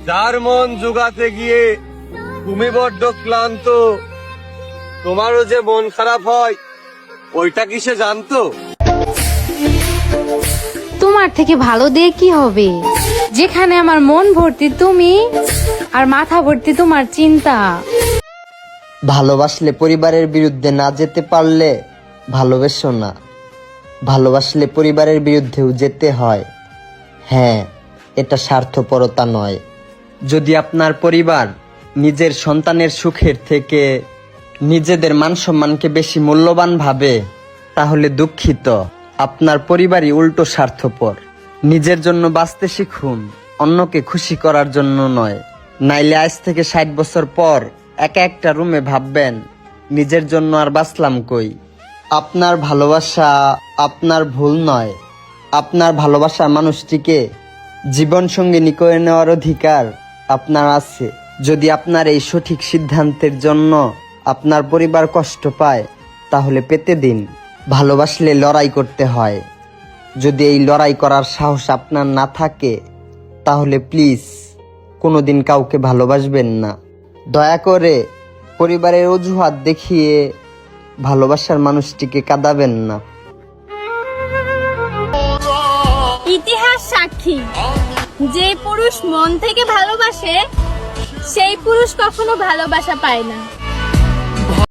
যার মন জোগাতে গিয়ে তুমি বড্ড ক্লান্ত, তোমারও যে মন খারাপ হয় ওইটা কি সে জানতো? তোমার থেকে ভালো দিয়ে কি হবে, যেখানে আমার মন ভর্তি তুমি আর মাথা ভর্তি তোমার চিন্তা। ভালোবাসলে পরিবারের বিরুদ্ধে না যেতে পারলে ভালোবেসো না, ভালোবাসলে পরিবারের বিরুদ্ধেও যেতে হয়। হ্যাঁ, এটা স্বার্থপরতা নয়। যদি আপনার পরিবার নিজের সন্তানের সুখের থেকে নিজেদের মান সম্মানকে বেশি মূল্যবান ভাবে, তাহলে দুঃখিত, আপনার পরিবারই উল্টো স্বার্থপর। নিজের জন্য বাঁচতে শিখুন, অন্যকে খুশি করার জন্য নয়। নাইলে আজ থেকে 60 বছর পর একা একটা রুমে ভাববেন, নিজের জন্য আর বাঁচলাম কই। আপনার ভালোবাসা আপনার ভুল নয়। আপনার ভালোবাসার মানুষটিকে জীবন সঙ্গিনী করে নেওয়ার অধিকার আপনার আছে। যদি আপনার এই সঠিক সিদ্ধান্তের জন্য আপনার পরিবার কষ্ট পায়, তাহলে পেতে দিন। ভালোবাসলে লড়াই করতে হয়। যদি এই লড়াই করার সাহস আপনার না থাকে, তাহলে প্লিজ কোনোদিন কাউকে ভালোবাসবেন না। দয়া করে পরিবারের অজুহাত দেখিয়ে ভালোবাসার মানুষটিকে কাঁদাবেন না। ইতিহাস সাক্ষী, যে পুরুষ মন থেকে ভালোবাসে সেই পুরুষ কখনো ভালোবাসা পায় না।